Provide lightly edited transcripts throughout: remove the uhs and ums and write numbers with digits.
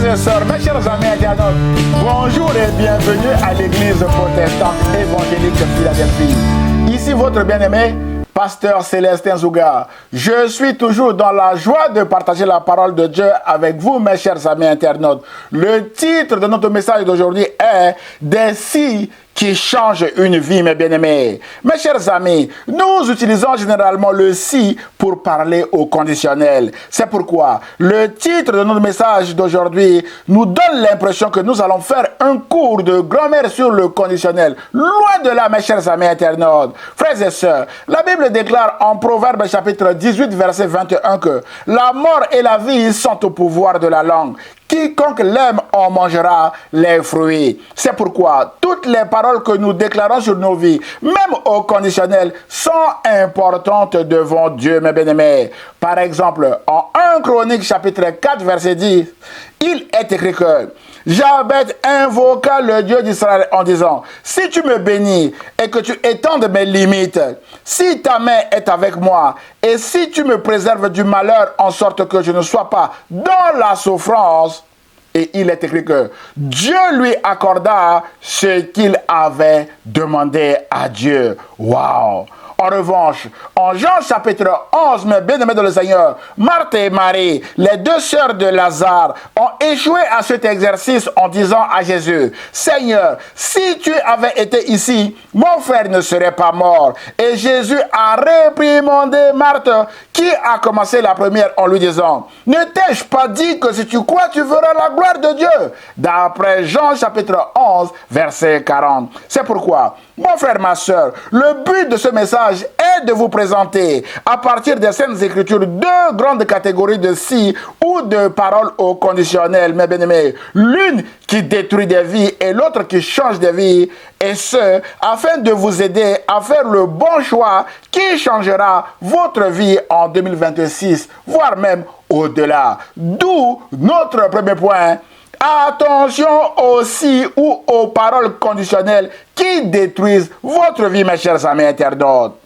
et sœurs, mes chers amis internautes, bonjour et bienvenue à l'église protestante évangélique de Philadelphie. Ici votre bien-aimé, pasteur Célestin Zouga. Je suis toujours dans la joie de partager la parole de Dieu avec vous, mes chers amis internautes. Le titre de notre message d'aujourd'hui est « Des si qui changent une vie, mes bien-aimés ». Mes chers amis, nous utilisons généralement le si pour parler au conditionnel. C'est pourquoi le titre de notre message d'aujourd'hui nous donne l'impression que nous allons faire un cours de grammaire sur le conditionnel. Loin de là, mes chers amis internautes. Frères et sœurs, la Bible déclare en Proverbe chapitre 18, verset 21 que la mort et la vie sont au pouvoir de la langue. Quiconque l'aime en mangera les fruits. C'est pourquoi toutes les paroles que nous déclarons sur nos vies, même au conditionnel, sont importantes devant Dieu, mes bien-aimés. Par exemple, en 1 Chronique chapitre 4, verset 10, il est écrit que Jabez invoqua le Dieu d'Israël en disant, si tu me bénis et que tu étendes mes limites, si ta main est avec moi et si tu me préserves du malheur en sorte que je ne sois pas dans la souffrance, et il est écrit que Dieu lui accorda ce qu'il avait demandé à Dieu. Waouh! En revanche, en Jean chapitre 11, mes bien-aimés dans le Seigneur, Marthe et Marie, les deux sœurs de Lazare, ont échoué à cet exercice en disant à Jésus, « Seigneur, si tu avais été ici, mon frère ne serait pas mort. » Et Jésus a réprimandé Marthe, qui a commencé la première en lui disant, « Ne t'ai-je pas dit que si tu crois, tu verras la gloire de Dieu ?» D'après Jean chapitre 11, verset 40. C'est pourquoi, mon frère, ma sœur, le but de ce message est de vous présenter, à partir des Saintes Écritures, deux grandes catégories de si ou de paroles au conditionnel, mes bien-aimés. L'une qui détruit des vies et l'autre qui change des vies, et ce, afin de vous aider à faire le bon choix qui changera votre vie en 2026, voire même au-delà. D'où notre premier point. Attention aux si ou aux paroles conditionnelles qui détruisent votre vie, mes chers amis internautes.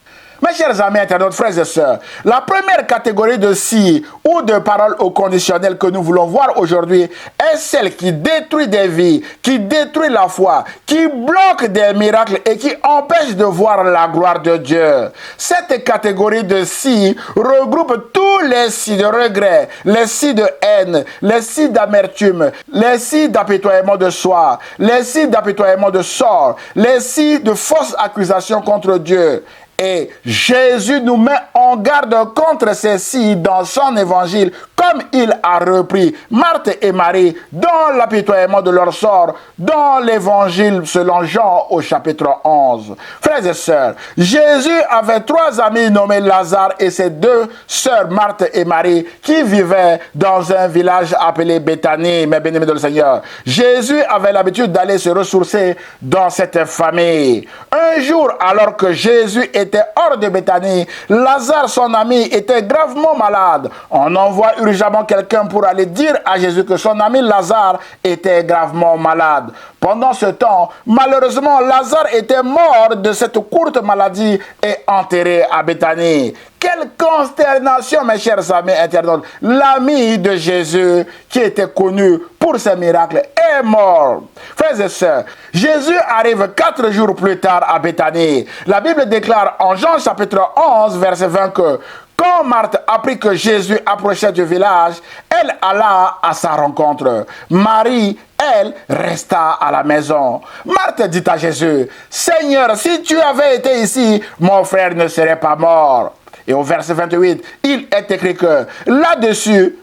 Mes chers amis internautes, frères et sœurs, la première catégorie de si ou de paroles au conditionnel que nous voulons voir aujourd'hui est celle qui détruit des vies, qui détruit la foi, qui bloque des miracles et qui empêche de voir la gloire de Dieu. Cette catégorie de si regroupe tous les si de regret, les si de haine, les si d'amertume, les si d'apitoiement de soi, les si d'apitoiement de sort, les si de fausses accusations contre Dieu. Et Jésus nous met en garde contre ceci dans son évangile, comme il a repris Marthe et Marie dans l'apitoiement de leur sort, dans l'évangile selon Jean au chapitre 11. Frères et sœurs, Jésus avait trois amis nommés Lazare et ses deux sœurs Marthe et Marie qui vivaient dans un village appelé Béthanie, mes bien-aimés dans le Seigneur. Jésus avait l'habitude d'aller se ressourcer dans cette famille. Un jour, alors que Jésus était hors de Béthanie, Lazare, son ami, était gravement malade. On envoie urgemment quelqu'un pour aller dire à Jésus que son ami Lazare était gravement malade. Pendant ce temps, malheureusement, Lazare était mort de cette courte maladie et enterré à Béthanie. Quelle consternation, mes chers amis internautes. L'ami de Jésus, qui était connu pour ses miracles, est mort. Frères et sœurs, Jésus arrive 4 jours plus tard à Béthanie. La Bible déclare en Jean chapitre 11, verset 20 que quand Marthe apprit que Jésus approchait du village, elle alla à sa rencontre. Marie, elle, resta à la maison. Marthe dit à Jésus, « Seigneur, si tu avais été ici, mon frère ne serait pas mort. » Et au verset 28, il est écrit que là-dessus,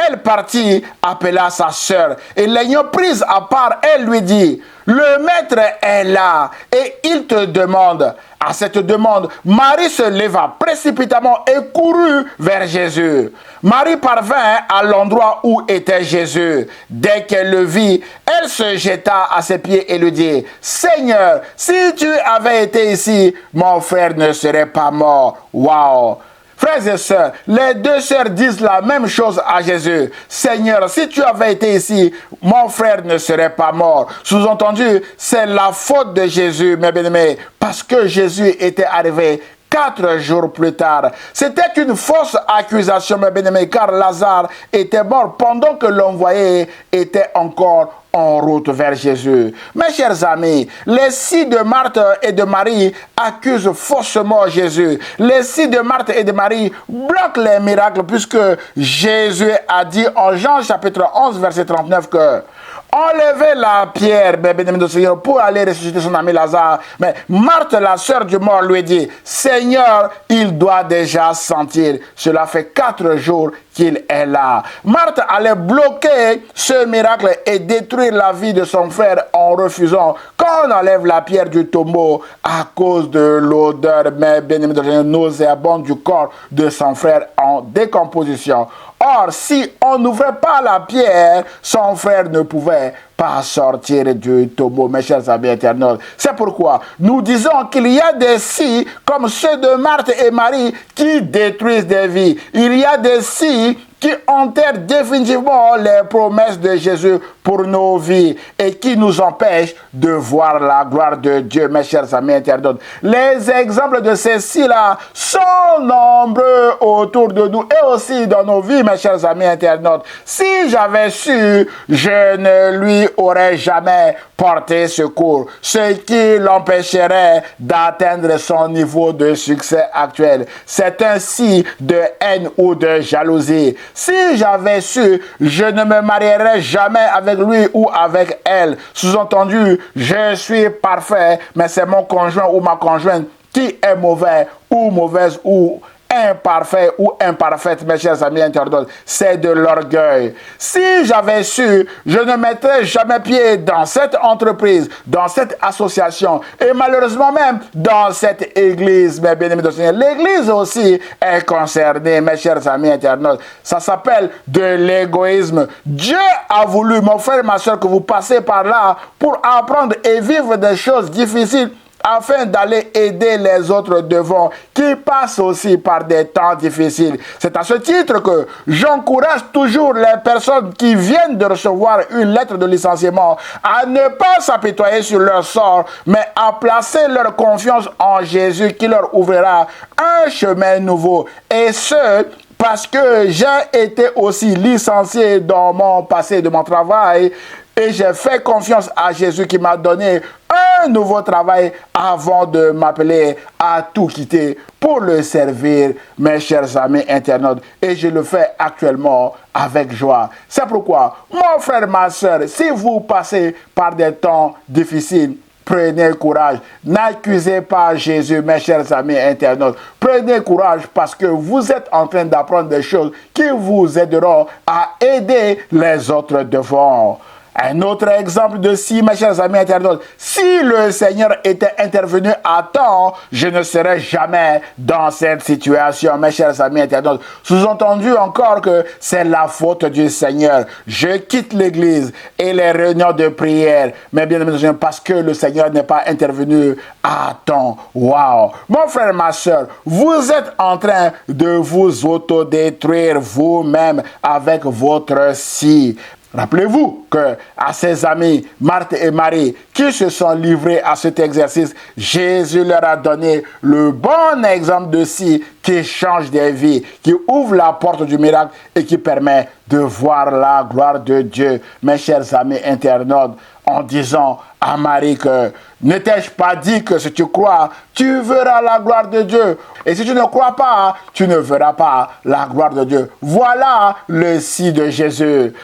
elle partit, appela sa sœur, et l'ayant prise à part, elle lui dit, « Le maître est là, et il te demande. » À cette demande, Marie se leva précipitamment et courut vers Jésus. Marie parvint à l'endroit où était Jésus. Dès qu'elle le vit, elle se jeta à ses pieds et lui dit, « Seigneur, si tu avais été ici, mon frère ne serait pas mort. » Waouh! Frères et sœurs, les deux sœurs disent la même chose à Jésus. « Seigneur, si tu avais été ici, mon frère ne serait pas mort. » Sous-entendu, c'est la faute de Jésus, mes bien-aimés, parce que Jésus était arrivé 4 jours plus tard. C'était une fausse accusation, mes bien-aimés, car Lazare était mort pendant que l'envoyé était encore en route vers Jésus. Mes chers amis, les scies de Marthe et de Marie accusent faussement Jésus. Les scies de Marthe et de Marie bloquent les miracles puisque Jésus a dit en Jean chapitre 11 verset 39 que enlevez la pierre, bien-aimé du Seigneur, pour aller ressusciter son ami Lazare. Mais Marthe, la sœur du mort, lui dit, Seigneur, il doit déjà sentir. Cela fait 4 jours qu'il est là. Marthe allait bloquer ce miracle et détruire la vie de son frère en refusant qu'on enlève la pierre du tombeau à cause de l'odeur, mais bien-aimé du Seigneur, nauséabonde du corps de son frère en décomposition. Or, si on n'ouvrait pas la pierre, son frère ne pouvait pas sortir du tombeau, mes chers amis internautes. C'est pourquoi nous disons qu'il y a des scies comme ceux de Marthe et Marie qui détruisent des vies. Il y a des scies qui enterrent définitivement les promesses de Jésus pour nos vies et qui nous empêchent de voir la gloire de Dieu, mes chers amis internautes. Les exemples de ces scies-là sont nombreux autour de nous et aussi dans nos vies, mes chers amis internautes. Si j'avais su, je ne lui aurais jamais porté secours, ce qui l'empêcherait d'atteindre son niveau de succès actuel. C'est un scie de haine ou de jalousie. Si j'avais su, je ne me marierais jamais avec lui ou avec elle. Sous-entendu, je suis parfait, mais c'est mon conjoint ou ma conjointe qui est mauvais ou mauvaise ou imparfait ou imparfaite, mes chers amis internautes, c'est de l'orgueil. Si j'avais su, je ne mettrais jamais pied dans cette entreprise, dans cette association et malheureusement même dans cette église, mes bien-aimés de Seigneur. L'église aussi est concernée, mes chers amis internautes. Ça s'appelle de l'égoïsme. Dieu a voulu, mon frère et ma soeur, que vous passez par là pour apprendre et vivre des choses difficiles afin d'aller aider les autres devant, qui passent aussi par des temps difficiles. C'est à ce titre que j'encourage toujours les personnes qui viennent de recevoir une lettre de licenciement à ne pas s'apitoyer sur leur sort, mais à placer leur confiance en Jésus qui leur ouvrira un chemin nouveau. Et ce, parce que j'ai été aussi licencié dans mon passé de mon travail et j'ai fait confiance à Jésus qui m'a donné un nouveau travail avant de m'appeler à tout quitter pour le servir, mes chers amis internautes. Et je le fais actuellement avec joie. C'est pourquoi, mon frère, ma soeur, si vous passez par des temps difficiles, prenez courage. N'accusez pas Jésus, mes chers amis internautes. Prenez courage parce que vous êtes en train d'apprendre des choses qui vous aideront à aider les autres devant. Un autre exemple de si, mes chers amis internautes, si le Seigneur était intervenu à temps, je ne serais jamais dans cette situation, mes chers amis internautes. Sous-entendu encore que c'est la faute du Seigneur. Je quitte l'église et les réunions de prière, mais bien évidemment parce que le Seigneur n'est pas intervenu à temps. Wow! Mon frère, ma soeur, vous êtes en train de vous autodétruire vous-même avec votre si. Rappelez-vous que à ses amis, Marthe et Marie, qui se sont livrés à cet exercice, Jésus leur a donné le bon exemple de si qui change des vies, qui ouvre la porte du miracle et qui permet de voir la gloire de Dieu. Mes chers amis internautes, en disant à Marie que ne t'ai-je pas dit que si tu crois, tu verras la gloire de Dieu. Et si tu ne crois pas, tu ne verras pas la gloire de Dieu. Voilà le si de Jésus.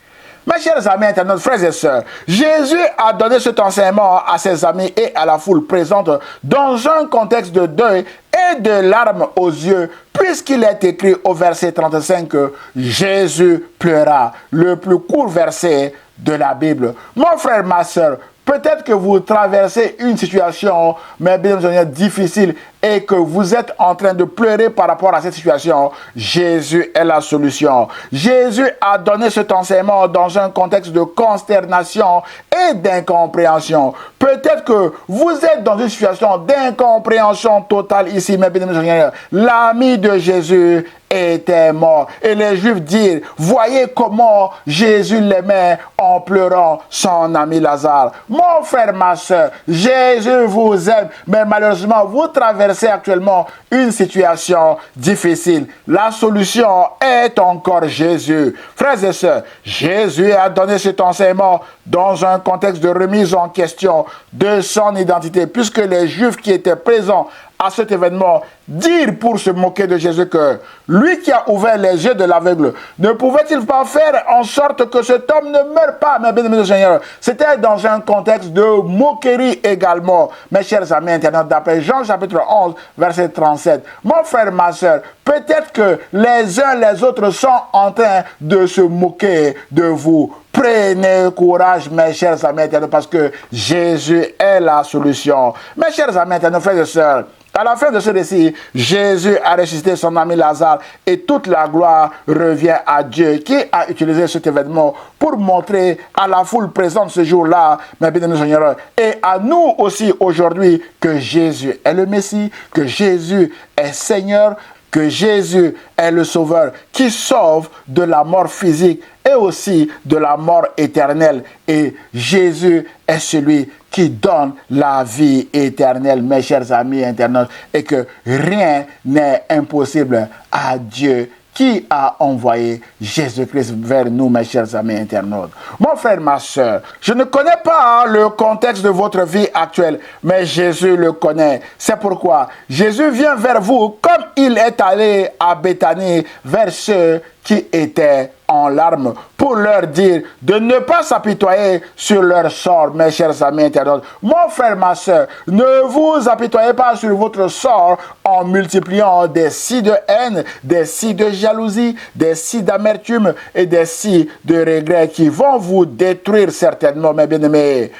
Mes chers amis internautes, frères et sœurs, Jésus a donné cet enseignement à ses amis et à la foule présente dans un contexte de deuil et de larmes aux yeux, puisqu'il est écrit au verset 35 que Jésus pleura, le plus court verset de la Bible. Mon frère, ma sœur, peut-être que vous traversez une situation, mais bien entendu difficile, et que vous êtes en train de pleurer par rapport à cette situation. Jésus est la solution. Jésus a donné cet enseignement dans un contexte de consternation et d'incompréhension. Peut-être que vous êtes dans une situation d'incompréhension totale ici, mais bien entendu, l'ami de Jésus était mort. Et les Juifs disent, voyez comment Jésus l'aimait en pleurant son ami Lazare. Mon frère, ma soeur, Jésus vous aime, mais malheureusement, vous traversez traversez actuellement une situation difficile, la solution est encore Jésus. Frères et sœurs, Jésus a donné cet enseignement dans un contexte de remise en question de son identité, puisque les Juifs qui étaient présents à cet événement dirent pour se moquer de Jésus que lui qui a ouvert les yeux de l'aveugle, ne pouvait-il pas faire en sorte que cet homme ne meure pas? Mais bien aimé Seigneur, c'était dans un contexte de moquerie également. Mes chers amis internautes, d'après Jean chapitre 11, verset 37. Mon frère, ma soeur, peut-être que les uns les autres sont en train de se moquer de vous. Prenez courage, mes chers amis internautes, parce que Jésus est la solution. Mes chers amis internautes, frères et sœurs, à la fin de ce récit, Jésus a ressuscité son ami Lazare et toute la gloire revient à Dieu qui a utilisé cet événement pour montrer à la foule présente ce jour-là, mes bien-aimés Seigneur, et à nous aussi aujourd'hui que Jésus est le Messie, que Jésus est Seigneur, que Jésus est le Sauveur qui sauve de la mort physique et aussi de la mort éternelle. Et Jésus est celui qui donne la vie éternelle, mes chers amis internautes, et que rien n'est impossible à Dieu qui a envoyé Jésus-Christ vers nous, mes chers amis internautes. Mon frère, ma soeur, je ne connais pas le contexte de votre vie actuelle, mais Jésus le connaît. C'est pourquoi Jésus vient vers vous comme il est allé à Béthanie vers ceux qui étaient en larmes pour leur dire de ne pas s'apitoyer sur leur sort, mes chers amis internautes. Mon frère, ma soeur, ne vous apitoyez pas sur votre sort en multipliant des si de haine, des si de jalousie, des si d'amertume et des si de regret qui vont vous détruire certainement, mes bien-aimés.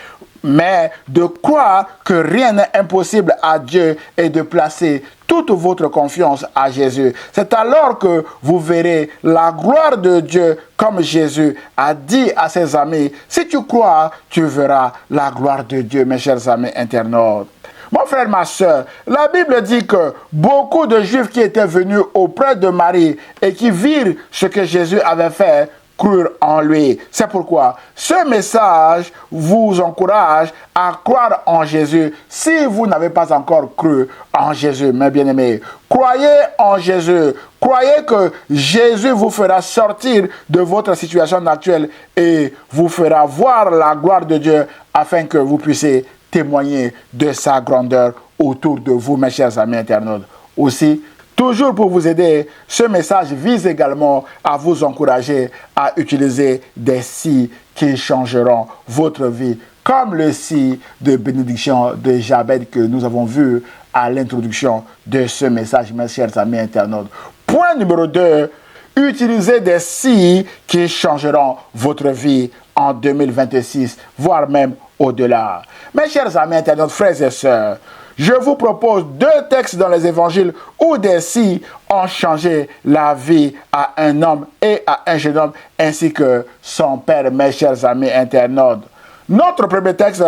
Mais de croire que rien n'est impossible à Dieu et de placer toute votre confiance à Jésus. C'est alors que vous verrez la gloire de Dieu comme Jésus a dit à ses amis. Si tu crois, tu verras la gloire de Dieu, mes chers amis internautes. Mon frère, ma soeur, la Bible dit que beaucoup de Juifs qui étaient venus auprès de Marie et qui virent ce que Jésus avait fait, crurent en lui. C'est pourquoi ce message vous encourage à croire en Jésus si vous n'avez pas encore cru en Jésus, mes bien-aimés. Croyez en Jésus. Croyez que Jésus vous fera sortir de votre situation actuelle et vous fera voir la gloire de Dieu afin que vous puissiez témoigner de sa grandeur autour de vous, mes chers amis internautes. Aussi, toujours pour vous aider, ce message vise également à vous encourager à utiliser des si qui changeront votre vie, comme le si de bénédiction de Jabez que nous avons vu à l'introduction de ce message, mes chers amis internautes. Point numéro 2, utilisez des si qui changeront votre vie en 2026, voire même au-delà. Mes chers amis internautes, frères et sœurs, je vous propose 2 textes dans les évangiles où des si ont changé la vie à un homme et à un jeune homme ainsi que son père, mes chers amis internautes. Notre premier texte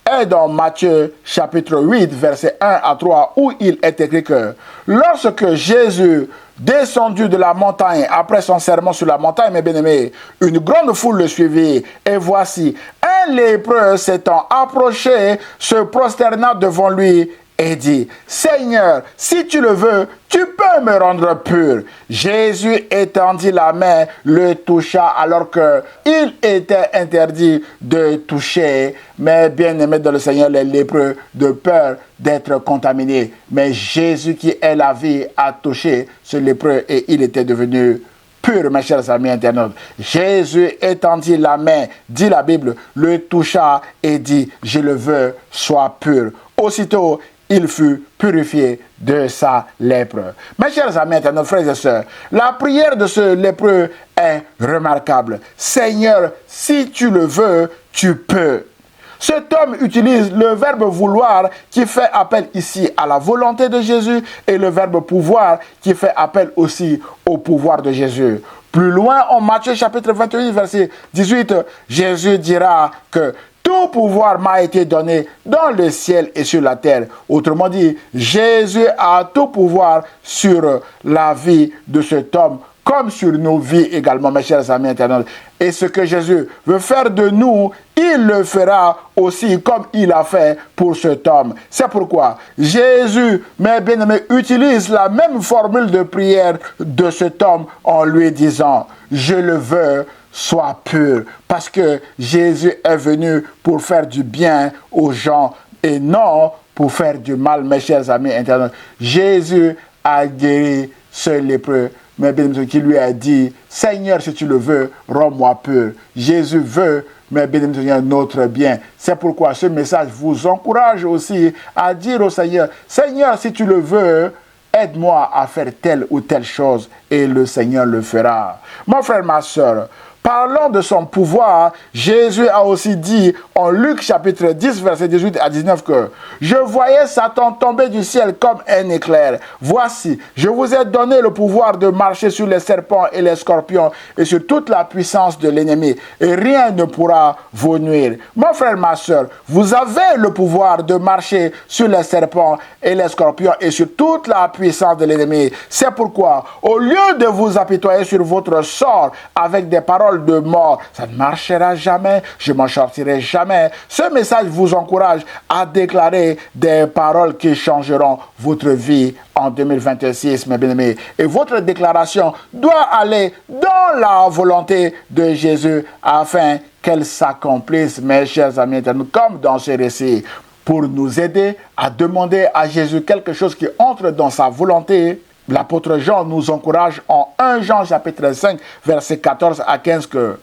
est dans Matthieu chapitre 8, versets 1 à 3, où il est écrit que lorsque Jésus descendu de la montagne après son sermon sur la montagne, mes bien-aimés, une grande foule le suivit. Et voici, un lépreux s'étant approché, se prosterna devant lui et dit, Seigneur, si tu le veux, tu peux me rendre pur. Jésus étendit la main, le toucha alors qu'il était interdit de toucher. Mais bien-aimés dans le Seigneur, les lépreux, de peur d'être contaminés. Mais Jésus qui est la vie a touché ce lépreux et il était devenu pur, mes chers amis internautes. Jésus étendit la main, dit la Bible, le toucha et dit, je le veux, sois pur. Aussitôt, il fut purifié de sa lèpre. Mes chers amis, nos frères et sœurs, la prière de ce lépreux est remarquable. Seigneur, si tu le veux, tu peux. Cet homme utilise le verbe vouloir qui fait appel ici à la volonté de Jésus et le verbe pouvoir qui fait appel aussi au pouvoir de Jésus. Plus loin, en Matthieu chapitre 28, verset 18, Jésus dira que tout pouvoir m'a été donné dans le ciel et sur la terre. Autrement dit, Jésus a tout pouvoir sur la vie de cet homme, comme sur nos vies également, mes chers amis internautes. Et ce que Jésus veut faire de nous, il le fera aussi comme il a fait pour cet homme. C'est pourquoi Jésus, mes bien-aimés, utilise la même formule de prière de cet homme en lui disant « Je le veux, sois pur ». Parce que Jésus est venu pour faire du bien aux gens et non pour faire du mal, mes chers amis internautes. Jésus a guéri ce lépreux, mais bien qui lui a dit, Seigneur, si tu le veux, rends-moi pur. Jésus veut, mais bien notre bien. C'est pourquoi ce message vous encourage aussi à dire au Seigneur, Seigneur, si tu le veux, aide-moi à faire telle ou telle chose, et le Seigneur le fera. Mon frère, ma soeur, parlant de son pouvoir, Jésus a aussi dit en Luc chapitre 10, verset 18 à 19 que « Je voyais Satan tomber du ciel comme un éclair. Voici, je vous ai donné le pouvoir de marcher sur les serpents et les scorpions et sur toute la puissance de l'ennemi, et rien ne pourra vous nuire. » Mon frère, ma soeur, vous avez le pouvoir de marcher sur les serpents et les scorpions et sur toute la puissance de l'ennemi. C'est pourquoi, au lieu de vous apitoyer sur votre sort avec des paroles de mort, ça ne marchera jamais, je m'en sortirai jamais. Ce message vous encourage à déclarer des paroles qui changeront votre vie en 2026, mes bien-aimés. Et votre déclaration doit aller dans la volonté de Jésus afin qu'elle s'accomplisse, mes chers amis, comme dans ce récit. Pour nous aider à demander à Jésus quelque chose qui entre dans sa volonté, l'apôtre Jean nous encourage en 1 Jean chapitre 5, versets 14 à 15 que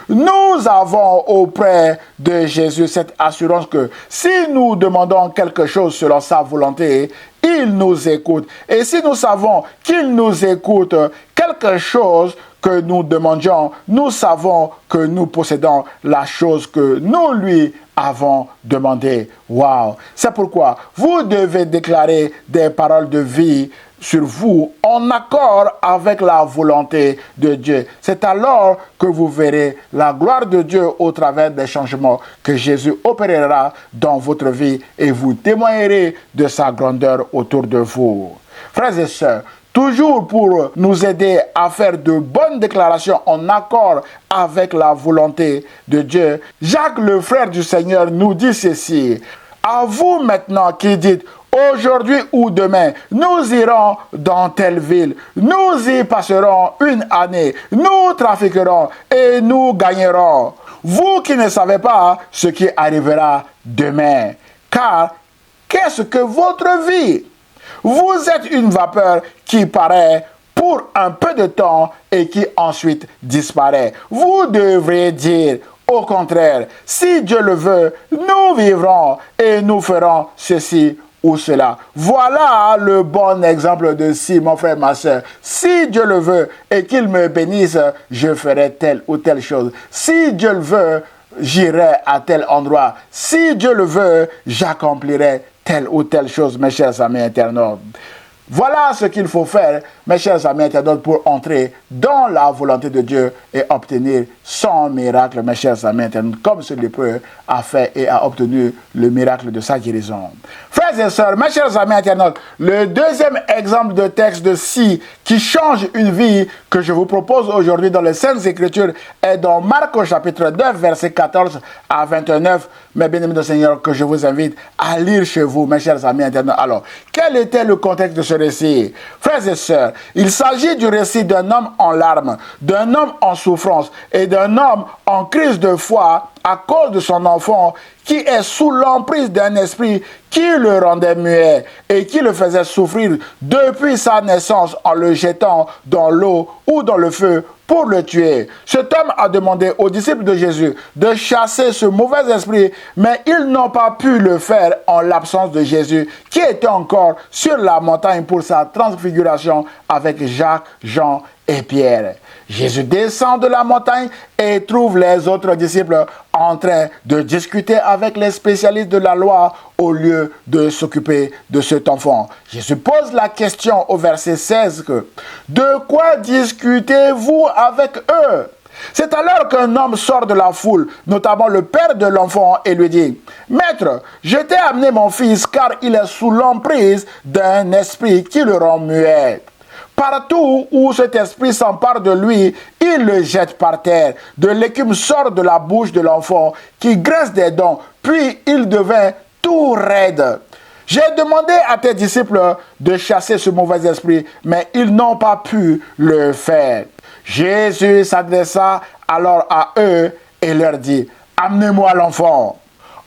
nous avons auprès de Jésus cette assurance que si nous demandons quelque chose selon sa volonté, il nous écoute. Et si nous savons qu'il nous écoute, quelque chose que nous demandions, nous savons que nous possédons la chose que nous lui avons demandé. Wow! C'est pourquoi vous devez déclarer des paroles de vie sur vous en accord avec la volonté de Dieu. C'est alors que vous verrez la gloire de Dieu au travers des changements que Jésus opérera dans votre vie et vous témoignerez de sa grandeur autour de vous. Frères et sœurs, toujours pour nous aider à faire de bonnes déclarations en accord avec la volonté de Dieu, Jacques, le frère du Seigneur, nous dit ceci. À vous maintenant qui dites, aujourd'hui ou demain, nous irons dans telle ville, nous y passerons une année, nous trafiquerons et nous gagnerons. Vous qui ne savez pas ce qui arrivera demain, car qu'est-ce que votre vie? Vous êtes une vapeur qui paraît pour un peu de temps et qui ensuite disparaît. Vous devrez dire, au contraire, si Dieu le veut, nous vivrons et nous ferons ceci ou cela. Voilà le bon exemple de si, mon frère, ma soeur. Si Dieu le veut et qu'il me bénisse, je ferai telle ou telle chose. Si Dieu le veut, j'irai à tel endroit. Si Dieu le veut, j'accomplirai telle ou telle chose, mes chers amis internautes. Voilà ce qu'il faut faire, mes chers amis internautes, pour entrer dans la volonté de Dieu et obtenir son miracle, mes chers amis internautes, comme ce lépreux a fait et a obtenu le miracle de sa guérison. Frères et sœurs, mes chers amis internautes, le deuxième exemple de texte de si qui change une vie que je vous propose aujourd'hui dans les Saintes Écritures est dans Marc au chapitre 9, versets 14 à 29. Mes bien-aimés du Seigneur, que je vous invite à lire chez vous, mes chers amis internautes. Alors, quel était le contexte de ce récit? Frères et sœurs, il s'agit du récit d'un homme en larmes, d'un homme en souffrance et d'un homme en crise de foi à cause de son enfant qui est sous l'emprise d'un esprit qui le rendait muet et qui le faisait souffrir depuis sa naissance en le jetant dans l'eau ou dans le feu pour le tuer. Cet homme a demandé aux disciples de Jésus de chasser ce mauvais esprit, mais ils n'ont pas pu le faire en l'absence de Jésus, qui était encore sur la montagne pour sa transfiguration avec Jacques, Jean et Pierre. Jésus descend de la montagne et trouve les autres disciples en train de discuter avec les spécialistes de la loi au lieu de s'occuper de cet enfant. Jésus pose la question au verset 16 que « De quoi discutez-vous avec eux ?» C'est alors qu'un homme sort de la foule, notamment le père de l'enfant, et lui dit « Maître, je t'ai amené mon fils car il est sous l'emprise d'un esprit qui le rend muet. » Partout où cet esprit s'empare de lui, il le jette par terre. De l'écume sort de la bouche de l'enfant qui graisse des dents, puis il devint tout raide. J'ai demandé à tes disciples de chasser ce mauvais esprit, mais ils n'ont pas pu le faire. Jésus s'adressa alors à eux et leur dit, « Amenez-moi l'enfant. »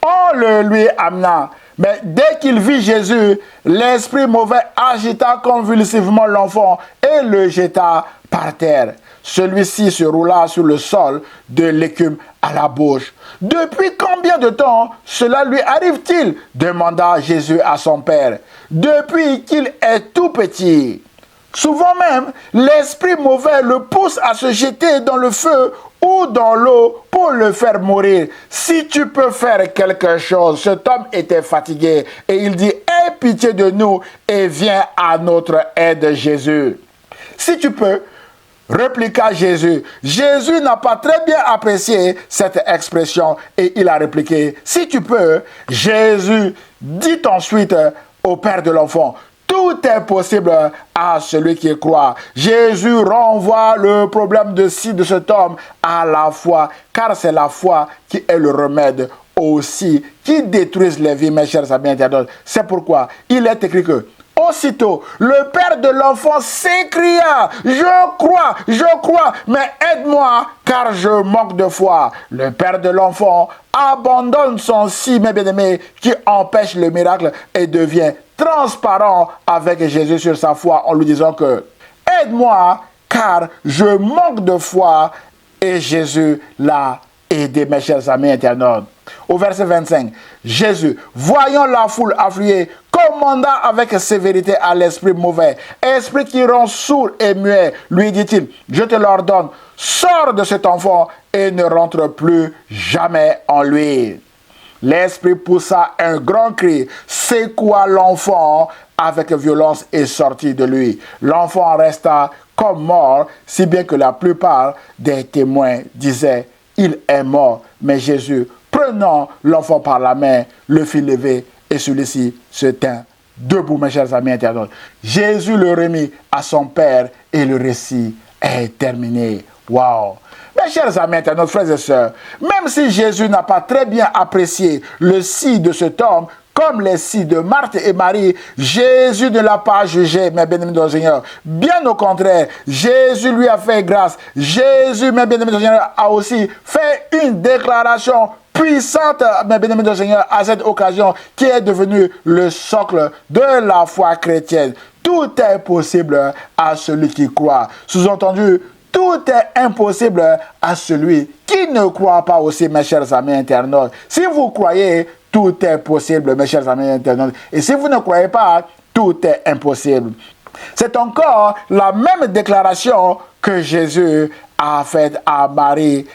On le lui amena. Mais dès qu'il vit Jésus, l'esprit mauvais agita convulsivement l'enfant et le jeta par terre. Celui-ci se roula sur le sol, de l'écume à la bouche. « Depuis combien de temps cela lui arrive-t-il » demanda Jésus à son père. « Depuis qu'il est tout petit. » Souvent même, l'esprit mauvais le pousse à se jeter dans le feu ou dans l'eau pour le faire mourir. Si tu peux faire quelque chose, cet homme était fatigué et il dit, aie pitié de nous et viens à notre aide, Jésus. Si tu peux, répliqua Jésus. Jésus n'a pas très bien apprécié cette expression et il a répliqué, si tu peux, Jésus dit ensuite au père de l'enfant, tout est possible à celui qui croit. Jésus renvoie le problème de cet homme à la foi, car c'est la foi qui est le remède aussi, qui détruit les vies, mes chers amis internautes. C'est pourquoi il est écrit que, aussitôt, le père de l'enfant s'écria, je crois, mais aide-moi, car je manque de foi. Le père de l'enfant abandonne son si, mes bien-aimés, qui empêche le miracle et devient transparent avec Jésus sur sa foi en lui disant que aide-moi car je manque de foi et Jésus l'a aidé, mes chers amis internautes. Au verset 25, Jésus, voyant la foule affluer, commanda avec sévérité à l'esprit mauvais, esprit qui rend sourd et muet, lui dit-il, je te l'ordonne, sors de cet enfant et ne rentre plus jamais en lui. L'esprit poussa un grand cri, secoua l'enfant avec violence et sortit de lui. L'enfant resta comme mort, si bien que la plupart des témoins disaient, il est mort. Mais Jésus, prenant l'enfant par la main, le fit lever et celui-ci se tint debout, mes chers amis internautes. Jésus le remit à son père et le récit est terminé. Waouh! Mes chers amis internautes, frères et sœurs, même si Jésus n'a pas très bien apprécié le si de cet homme, comme les si de Marthe et Marie, Jésus ne l'a pas jugé, mes bien-aimés dans le Seigneur. Bien au contraire, Jésus lui a fait grâce. Jésus, mes bien-aimés dans le Seigneur, a aussi fait une déclaration puissante, mes bien-aimés dans le Seigneur, à cette occasion, qui est devenue le socle de la foi chrétienne. Tout est possible à celui qui croit. Sous-entendu, tout est impossible à celui qui ne croit pas aussi, mes chers amis internautes. Si vous croyez, tout est possible, mes chers amis internautes. Et si vous ne croyez pas, tout est impossible. C'est encore la même déclaration que Jésus a faite à Marie,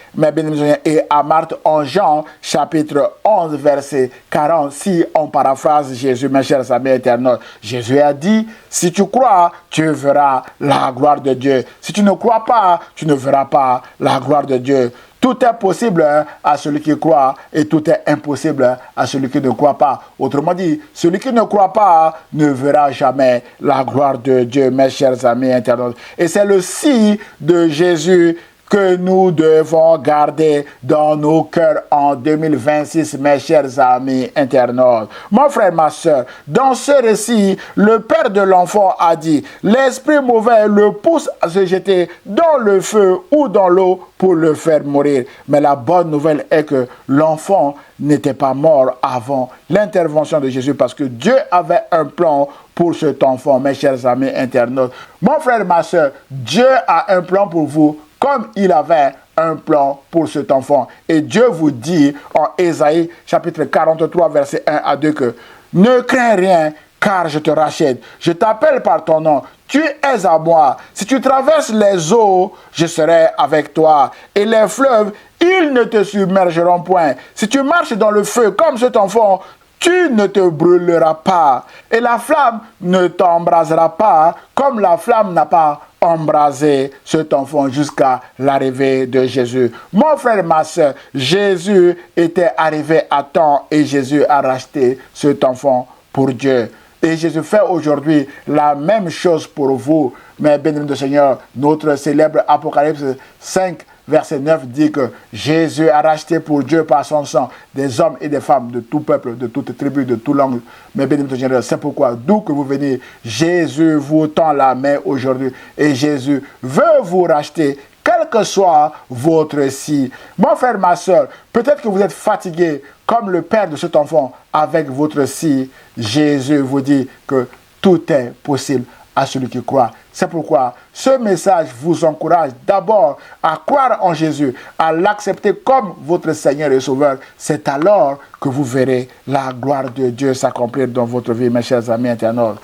et à Marthe en Jean, chapitre 11, verset 40. Si on paraphrase Jésus, mes chers amis internautes, Jésus a dit, si tu crois, tu verras la gloire de Dieu. Si tu ne crois pas, tu ne verras pas la gloire de Dieu. Tout est possible à celui qui croit et tout est impossible à celui qui ne croit pas. Autrement dit, celui qui ne croit pas ne verra jamais la gloire de Dieu, mes chers amis internautes. Et c'est le si de Jésus que nous devons garder dans nos cœurs en 2026, mes chers amis internautes. Mon frère, ma soeur, dans ce récit, le père de l'enfant a dit, l'esprit mauvais le pousse à se jeter dans le feu ou dans l'eau pour le faire mourir. Mais la bonne nouvelle est que l'enfant n'était pas mort avant l'intervention de Jésus parce que Dieu avait un plan pour cet enfant, mes chers amis internautes. Mon frère, ma soeur, Dieu a un plan pour vous comme il avait un plan pour cet enfant. Et Dieu vous dit en Ésaïe chapitre 43 verset 1 à 2 que ne crains rien car je te rachète. Je t'appelle par ton nom. Tu es à moi. Si tu traverses les eaux, je serai avec toi. Et les fleuves, ils ne te submergeront point. Si tu marches dans le feu comme cet enfant, tu ne te brûleras pas. Et la flamme ne t'embrasera pas comme la flamme n'a pas embrasé cet enfant jusqu'à l'arrivée de Jésus. Mon frère, ma soeur, Jésus était arrivé à temps et Jésus a racheté cet enfant pour Dieu. Et Jésus fait aujourd'hui la même chose pour vous. Mais béni le Seigneur, notre célèbre Apocalypse 5, verset 9 dit que Jésus a racheté pour Dieu par son sang des hommes et des femmes de tout peuple, de toute tribu, de toute langue. Mais béni le Seigneur, c'est pourquoi, d'où que vous venez, Jésus vous tend la main aujourd'hui. Et Jésus veut vous racheter, quel que soit votre si. Mon frère, ma soeur, peut-être que vous êtes fatigué comme le père de cet enfant avec votre si. Jésus vous dit que tout est possible à celui qui croit. C'est pourquoi ce message vous encourage d'abord à croire en Jésus, à l'accepter comme votre Seigneur et Sauveur. C'est alors que vous verrez la gloire de Dieu s'accomplir dans votre vie, mes chers amis internautes.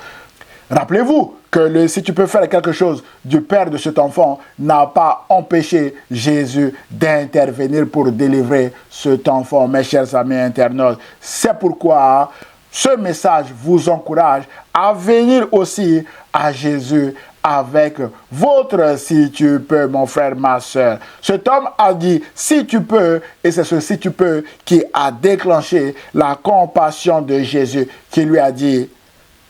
Rappelez-vous que si tu peux faire quelque chose du père de cet enfant n'a pas empêché Jésus d'intervenir pour délivrer cet enfant, mes chers amis internautes. C'est pourquoi ce message vous encourage à venir aussi à Jésus avec votre si tu peux, mon frère, ma soeur. Cet homme a dit si tu peux, et c'est ce si tu peux qui a déclenché la compassion de Jésus, qui lui a dit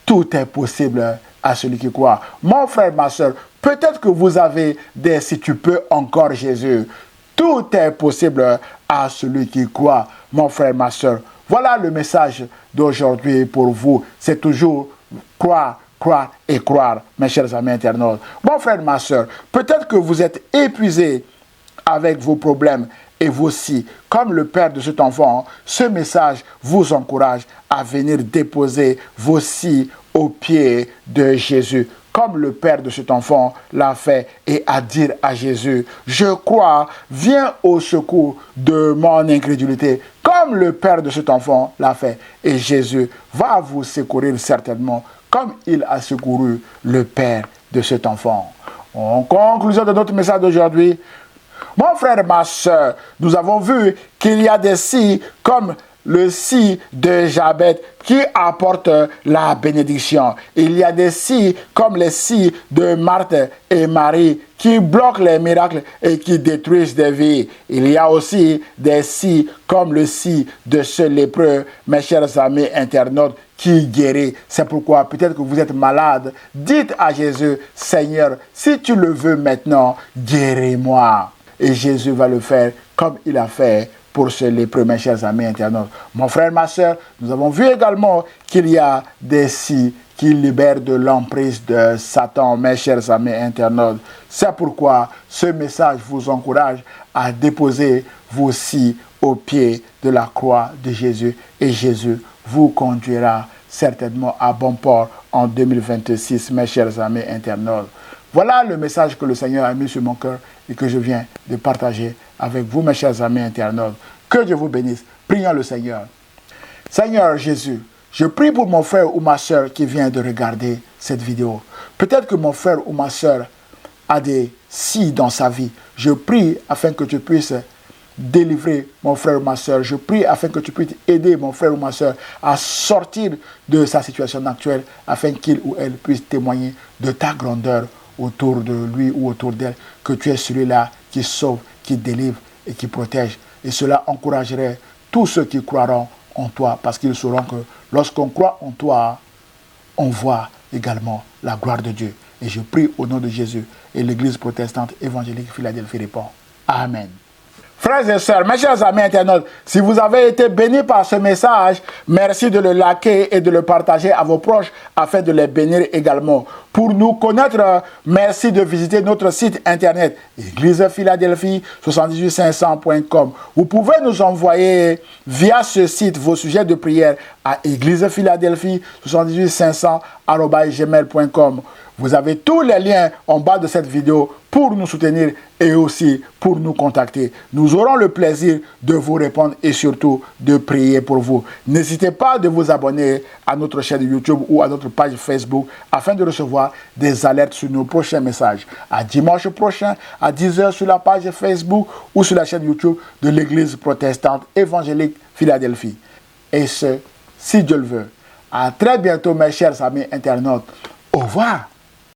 tout est possible à celui qui croit. Mon frère, ma soeur, peut-être que vous avez des si tu peux encore Jésus. Tout est possible à celui qui croit, mon frère, ma soeur. Voilà le message d'aujourd'hui pour vous. C'est toujours croire, croire et croire, mes chers amis internautes. Mon frère, ma soeur, peut-être que vous êtes épuisé avec vos problèmes et vous aussi, comme le père de cet enfant, ce message vous encourage à venir déposer vos si aux pieds de Jésus, comme le père de cet enfant l'a fait, et à dire à Jésus, je crois, viens au secours de mon incrédulité, comme le père de cet enfant l'a fait. Et Jésus va vous secourir certainement, comme il a secouru le père de cet enfant. En conclusion de notre message d'aujourd'hui, mon frère, ma soeur, nous avons vu qu'il y a des si comme le si de Jabez qui apporte la bénédiction. Il y a des si comme les si de Marthe et Marie qui bloquent les miracles et qui détruisent des vies. Il y a aussi des si comme le si de ce lépreux, mes chers amis internautes, qui guérit. C'est pourquoi peut-être que vous êtes malade. Dites à Jésus, Seigneur, si tu le veux maintenant, guéris-moi. Et Jésus va le faire comme il a fait pour ce lépreux, mes chers amis internautes. Mon frère, ma soeur, nous avons vu également qu'il y a des si qui libèrent de l'emprise de Satan, mes chers amis internautes. C'est pourquoi ce message vous encourage à déposer vos si au pied de la croix de Jésus. Et Jésus vous conduira certainement à bon port en 2026, mes chers amis internautes. Voilà le message que le Seigneur a mis sur mon cœur et que je viens de partager avec vous, mes chers amis internautes. Que Dieu vous bénisse. Prions le Seigneur. Seigneur Jésus, je prie pour mon frère ou ma soeur qui vient de regarder cette vidéo. Peut-être que mon frère ou ma soeur a des si dans sa vie. Je prie afin que tu puisses délivrer mon frère ou ma soeur. Je prie afin que tu puisses aider mon frère ou ma soeur à sortir de sa situation actuelle afin qu'il ou elle puisse témoigner de ta grandeur autour de lui ou autour d'elle, que tu es celui-là qui sauve, qui délivre et qui protège. Et cela encouragerait tous ceux qui croiront en toi, parce qu'ils sauront que lorsqu'on croit en toi, on voit également la gloire de Dieu. Et je prie au nom de Jésus et l'Église protestante évangélique Philadelphie répond. Amen. Frères et sœurs, mes chers amis internautes, si vous avez été bénis par ce message, merci de le liker et de le partager à vos proches afin de les bénir également. Pour nous connaître, merci de visiter notre site internet églisephiladelphie 78500.com. Vous pouvez nous envoyer via ce site vos sujets de prière à églisephiladelphie 78500@gmail.com. Vous avez tous les liens en bas de cette vidéo pour nous soutenir et aussi pour nous contacter. Nous aurons le plaisir de vous répondre et surtout de prier pour vous. N'hésitez pas de vous abonner à notre chaîne YouTube ou à notre page Facebook afin de recevoir des alertes sur nos prochains messages. À dimanche prochain à 10h sur la page Facebook ou sur la chaîne YouTube de l'Église protestante évangélique Philadelphie. Et ce, si Dieu le veut. À très bientôt mes chers amis internautes. Au revoir.